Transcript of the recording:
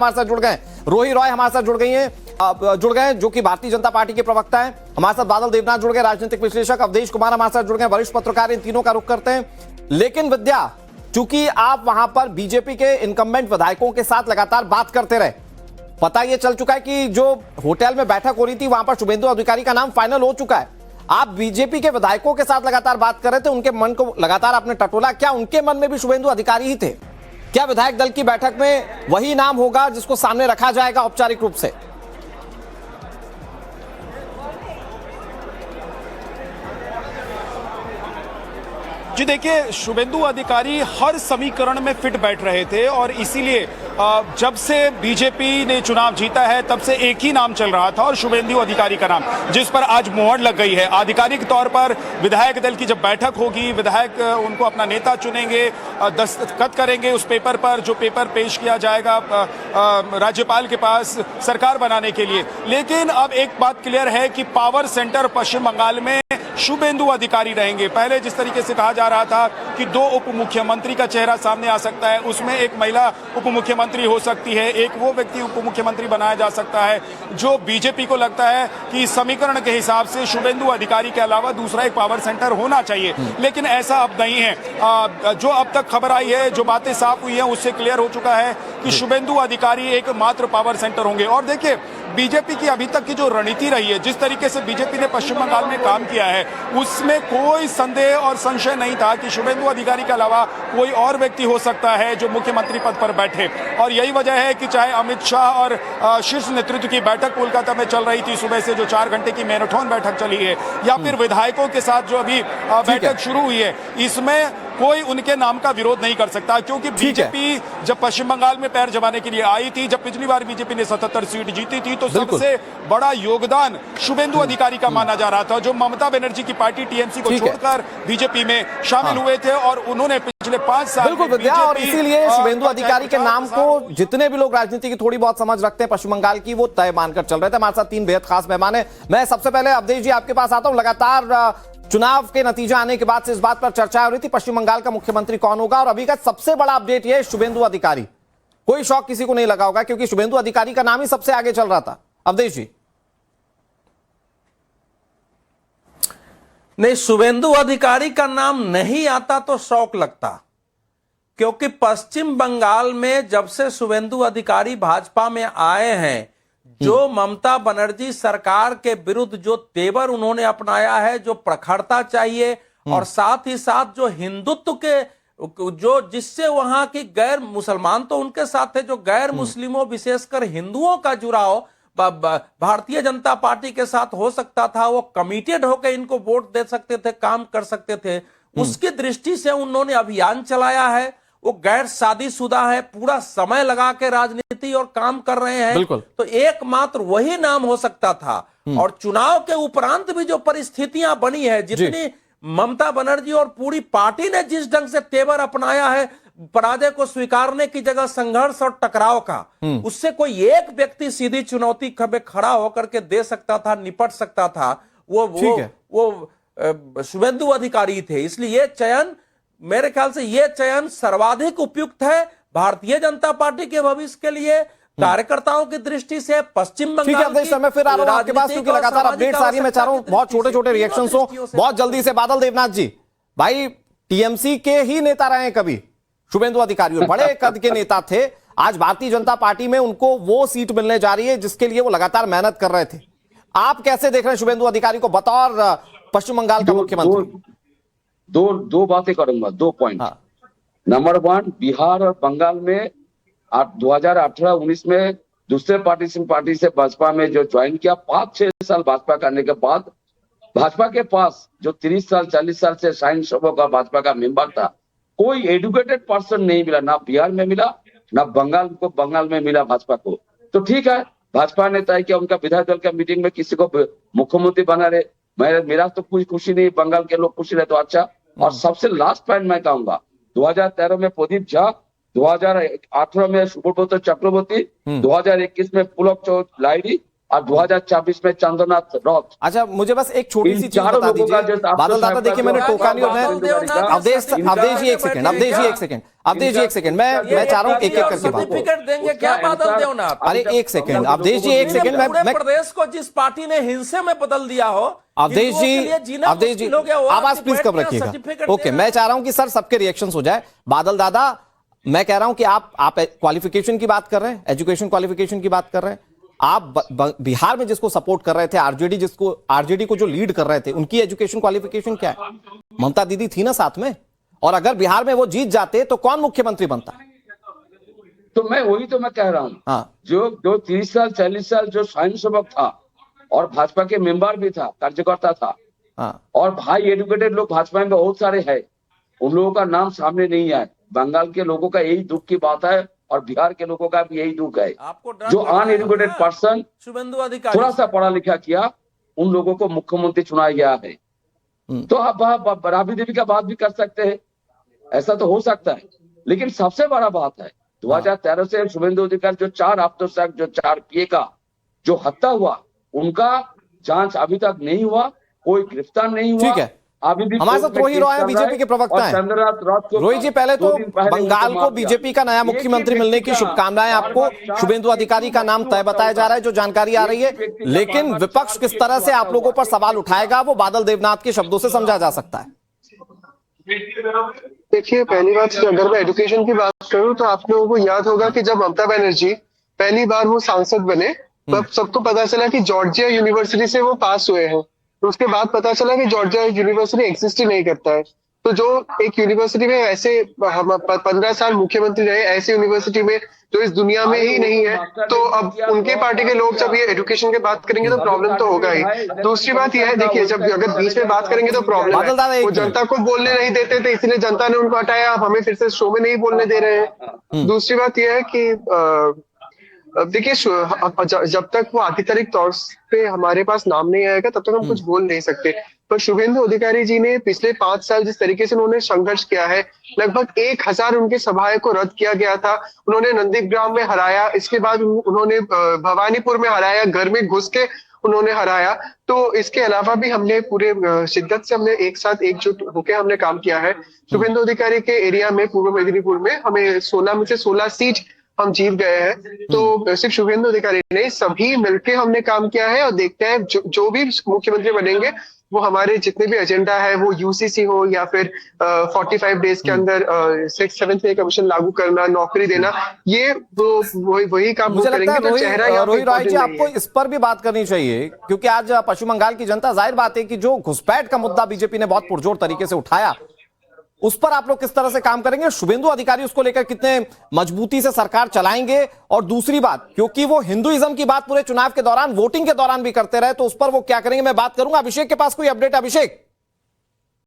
हमारे साथ जुड़ गए रोही रॉय हमारे साथ जुड़ गए जो कि भारतीय जनता पार्टी के प्रवक्ता हैं। हमारे साथ बादल देवनाथ जुड़ गए, राजनीतिक विश्लेषक अवधेश कुमार हमारे साथ जुड़ गए, वरिष्ठ पत्रकार। इन तीनों का रुख करते हैं। लेकिन विद्या, चूंकि आप वहां पर बीजेपी के इनकम्बेंट विधायकों के साथ लगातार बात करते रहे, पता यह चल चुका है कि जो होटल में बैठक हो रही थी वहां पर शुभेंदु अधिकारी का नाम फाइनल हो चुका है। आप बीजेपी के विधायकों के साथ लगातार बात कर रहे थे, उनके मन को लगातार आपने टटोला। क्या उनके मन में भी शुभेंदु अधिकारी ही थे? क्या विधायक दल की बैठक में वही नाम होगा जिसको सामने रखा जाएगा औपचारिक रूप से? जी देखिए, शुभेंदु अधिकारी हर समीकरण में फिट बैठ रहे थे और इसीलिए जब से बीजेपी ने चुनाव जीता है तब से एक ही नाम चल रहा था और शुभेंदु अधिकारी का नाम, जिस पर आज मोहर लग गई है। आधिकारिक तौर पर विधायक दल की जब बैठक होगी, विधायक उनको अपना नेता चुनेंगे, दस्तखत करेंगे उस पेपर पर, जो पेपर पेश किया जाएगा राज्यपाल के पास सरकार बनाने के लिए। लेकिन अब एक बात क्लियर है कि पावर सेंटर पश्चिम बंगाल में शुभेंदु अधिकारी रहेंगे। पहले जिस तरीके से कहा जा रहा था कि 2 उप मुख्यमंत्री का चेहरा सामने आ सकता है, उसमें एक महिला उप मुख्यमंत्री हो सकती है, एक वो व्यक्ति उप मुख्यमंत्री बनाया जा सकता है जो बीजेपी को लगता है कि समीकरण के हिसाब से शुभेंदु अधिकारी के अलावा दूसरा एक पावर सेंटर होना चाहिए। लेकिन ऐसा अब नहीं है। जो अब तक खबर आई है, जो बातें साफ हुई हैं, उससे क्लियर हो चुका है कि शुभेंदु अधिकारी एकमात्र पावर सेंटर होंगे। और देखिए, बीजेपी की अभी तक की जो रणनीति रही है, जिस तरीके से बीजेपी ने पश्चिम बंगाल में काम किया है, उसमें कोई संदेह और संशय नहीं था कि शुभेंदु अधिकारी के अलावा कोई और व्यक्ति हो सकता है जो मुख्यमंत्री पद पर बैठे। और यही वजह है कि चाहे अमित शाह और शीर्ष नेतृत्व की बैठक कोलकाता में चल रही थी सुबह से, जो 4 घंटे की मैराथन बैठक चली है, या फिर विधायकों के साथ जो अभी बैठक शुरू हुई है, इसमें कोई उनके नाम का विरोध नहीं कर सकता। क्योंकि बीजेपी जब पश्चिम बंगाल में पैर जमाने के लिए आई थी, जब पिछली बार बीजेपी ने 77 सीट जीती थी, तो सबसे बड़ा योगदान शुभेंदु अधिकारी का माना जा रहा था, जो ममता बनर्जी की पार्टी टीएमसी को छोड़कर बीजेपी में शामिल हुए थे और उन्होंने पिछले 5 साल बिल्कुल विद्या, और इसीलिए शुभेंदु अधिकारी के नाम को जितने भी लोग राजनीति की थोड़ी बहुत समझ रखते हैं पश्चिम बंगाल की, वो तय मानकर चल रहे थे। हमारे साथ 3 बेहद खास मेहमान है। मैं सबसे पहले अवधेश जी आपके पास आता हूं। लगातार चुनाव के नतीजे आने के बाद से इस बात पर चर्चा हो रही थी पश्चिम बंगाल का मुख्यमंत्री कौन होगा, और अभी का सबसे बड़ा अपडेट यह है शुभेंदु अधिकारी। कोई शौक किसी को नहीं लगा होगा क्योंकि शुभेंदु अधिकारी का नाम ही सबसे आगे चल रहा था। अवधेश जी। नहीं, शुभेंदु अधिकारी का नाम नहीं आता तो शौक लगता, क्योंकि पश्चिम बंगाल में जब से शुभेंदु अधिकारी भाजपा में आए हैं, जो ममता बनर्जी सरकार के विरुद्ध जो तेवर उन्होंने अपनाया है, जो प्रखरता चाहिए, और साथ ही साथ जो हिंदुत्व के जो जिससे वहां की गैर मुसलमान तो उनके साथ थे, जो गैर मुस्लिमों विशेषकर हिंदुओं का जुड़ाव भारतीय जनता पार्टी के साथ हो सकता था, वो कमिटेड होकर इनको वोट दे सकते थे, काम कर सकते थे, उसकी दृष्टि से उन्होंने अभियान चलाया है। वो गैर शादीशुदा है, पूरा समय लगा के राजनीति और काम कर रहे हैं, तो एकमात्र वही नाम हो सकता था। और चुनाव के उपरांत भी जो परिस्थितियां बनी है, जितनी ममता बनर्जी और पूरी पार्टी ने जिस ढंग से तेवर अपनाया है, पराजय को स्वीकारने की जगह संघर्ष और टकराव का, उससे कोई एक व्यक्ति सीधी चुनौती में खड़ा होकर के दे सकता था, निपट सकता था, वो शुभेंदु अधिकारी थे। इसलिए ये चयन, मेरे ख्याल से ये चयन सर्वाधिक उपयुक्त है भारतीय जनता पार्टी के भविष्य के लिए, कार्यकर्ताओं की दृष्टि से, पश्चिम बंगाल की। मैं फिर आ रहा हूं आपके पास क्योंकि लगातार अपडेट आ रही है। मैं चाह रहा हूं बहुत छोटे छोटे रिएक्शंस हो बहुत जल्दी से। बादल देवनाथ जी, भाई टीएमसी के ही नेता रहे हैं कभी शुभेंदु अधिकारी, और बड़े कद के नेता थे। आज भारतीय जनता पार्टी में उनको वो सीट मिलने जा रही है जिसके लिए वो लगातार मेहनत कर रहे थे। आप कैसे देख रहे हैं शुभेंदु अधिकारी को बतौर पश्चिम बंगाल का मुख्यमंत्री? दो बातें करूंगा, 2 पॉइंट। नंबर 1, बिहार और बंगाल में 2018-19 में दूसरे पार्टी से भाजपा में जो ज्वाइन किया, 5-6 साल भाजपा करने के बाद भाजपा के पास जो 30 साल 40 साल से साइन सभा का भाजपा का मेंबर था, कोई एजुकेटेड पर्सन नहीं मिला, ना बिहार में मिला, ना बंगाल में मिला भाजपा को। तो ठीक है, भाजपा ने तय किया, उनका विधायक दल का मीटिंग में किसी को मुख्यमंत्री बना रहे, मेरा तो कुछ खुशी नहीं, बंगाल के लोग खुशी रहे तो अच्छा। और सबसे लास्ट पॉइंट मैं कहूंगा, 2013 में प्रदीप झा, 2018 में सुब्रत चक्रवर्ती, 2021 में पुलक लाहिड़ी, और 2024 में चंद्रनाथ रॉथ। अच्छा, मुझे बस एक छोटी सी इन चीज चारों बता लोगों का दीजिए जो आपको बादल दादा, साहब देखिए का मैंने जो टोका नहीं, और बादल देवनाथ मैं अवधेश जी एक सेकंड, अवधेश जी एक सेकंड, मैं चाह रहा हूँ एक एक करके बात। सर्टिफिकेट देंगे क्या बादल देवनाथ? अरे एक सेकंड अवधेश जी, एक सेकंड, पूरे मैं प्रदेश को जिस पार्टी ने हिंसे में बदल दिया हो, अवधेश जी आवाज प्लीज कम रखिएगा। ओके, मैं चाह रहा हूं कि सर सबके रिएक्शंस हो जाए। बादल दादा, मैं कह रहा हूं कि आप क्वालिफिकेशन की बात कर रहे हैं, एजुकेशन क्वालिफिकेशन की बात कर रहे हैं। आप बिहार में जिसको सपोर्ट कर रहे थे, आरजेडी को जो लीड कर रहे थे, उनकी एजुकेशन क्वालिफिकेशन क्या है? ममता दीदी थी ना साथ में, और अगर बिहार में वो जीत जाते तो कौन मुख्यमंत्री बनता? तो मैं वही तो मैं कह रहा हूँ। हाँ। जो 30 साल 40 साल जो स्वयंसेवक था और भाजपा के मेंबर भी था, कार्यकर्ता था, हाँ। और भाई एजुकेटेड लोग भाजपा में बहुत सारे हैं, उन लोगों का नाम सामने नहीं आए। बंगाल के लोगों का यही दुख की बात है, और बिहार के लोगों का भी यही दुख है। जो अनएजुकेटेड पर्सन, शुभेंदु अधिकारी थोड़ा सा पढ़ा लिखा किया, उन लोगों को मुख्यमंत्री चुनाया गया है। तो आप राबड़ी देवी का बात भी कर सकते हैं, ऐसा तो हो सकता है। लेकिन सबसे बड़ा बात है 2013 से शुभेंदु अधिकारी जो 4 हफ्तों तक जो 4 PA का जो हत्या हुआ, उनका जांच अभी तक नहीं हुआ, कोई गिरफ्तार नहीं हुआ। ठीक है, अभी भी हमारे साथ रोहित रॉय बीजेपी के प्रवक्ता हैं। रोहित जी, पहले तो बंगाल को बीजेपी का नया मुख्यमंत्री मिलने की शुभकामनाएं आपको। शुभेंदु अधिकारी का नाम तय बताया जा रहा है, जो जानकारी आ रही है, लेकिन विपक्ष किस तरह से आप लोगों पर सवाल उठाएगा, वो बादल देवनाथ के शब्दों से समझा जा सकता है। देखिए, पहली बात अगर मैं एजुकेशन की बात करूं तो आप लोगों को याद होगा कि जब ममता बनर्जी पहली बार वो सांसद बने, तब सबको पता चला कि जॉर्जिया यूनिवर्सिटी से वो पास हुए हैं। तो उसके बाद पता चला कि जॉर्जिया यूनिवर्सिटी एग्जिस्ट ही नहीं करता है। तो जो एक यूनिवर्सिटी में ऐसे हम 15 साल मुख्यमंत्री रहे, ऐसी यूनिवर्सिटी में जो इस दुनिया में ही नहीं है, तो अब उनके पार्टी के लोग जब ये एजुकेशन की बात करेंगे तो प्रॉब्लम तो होगा ही। दूसरी बात यह है, देखिए, जब अगर बीच में बात करेंगे तो प्रॉब्लम है। वो जनता को बोलने नहीं देते थे, इसलिए जनता ने उनको हटाया। अब हमें फिर से शो में नहीं बोलने दे रहे हैं। दूसरी बात यह है कि देखिए, जब तक वो आधिकारिक तौर पे हमारे पास नाम नहीं आएगा, तब तक हम कुछ बोल नहीं सकते। पर शुभेंदु अधिकारी जी ने पिछले 5 साल जिस तरीके से उन्होंने संघर्ष किया है, लगभग 1000 उनके सभाएं को रद्द किया गया था। उन्होंने नंदीग्राम में हराया, इसके बाद उन्होंने भवानीपुर में हराया, घर में घुस के उन्होंने हराया। तो इसके अलावा भी हमने पूरे शिद्दत से हमने एक साथ एकजुट होकर हमने काम किया है। शुभेंदु अधिकारी के एरिया में, पूर्व मेदिनीपुर में, हमें 16 में से 16 सीट हम जीत गए हैं। तो सिर्फ शुभेंदु अधिकारी नहीं, सभी मिलके हमने काम किया है, और देखते हैं जो भी मुख्यमंत्री बनेंगे, वो हमारे जितने भी एजेंडा है, वो UCC हो या फिर 45 डेज के अंदर 6th-7th पे कमीशन लागू करना, नौकरी देना, ये वही काम वो करेंगे। तो चेहरा रोहित रॉय जी, आपको इस पर भी बात करनी चाहिए, क्योंकि आज पश्चिम बंगाल की जनता, जाहिर बात है कि जो घुसपैठ का मुद्दा बीजेपी ने बहुत पुरजोर तरीके से उठाया, उस पर आप लोग किस तरह से काम करेंगे? शुभेंदु अधिकारी उसको लेकर कितने मजबूती से सरकार चलाएंगे? और दूसरी बात, क्योंकि वो हिंदुइज्म की बात पूरे चुनाव के दौरान, वोटिंग के दौरान भी करते रहे, तो उस पर वो क्या करेंगे? मैं बात करूंगा अभिषेक के पास। कोई अपडेट? अभिषेक।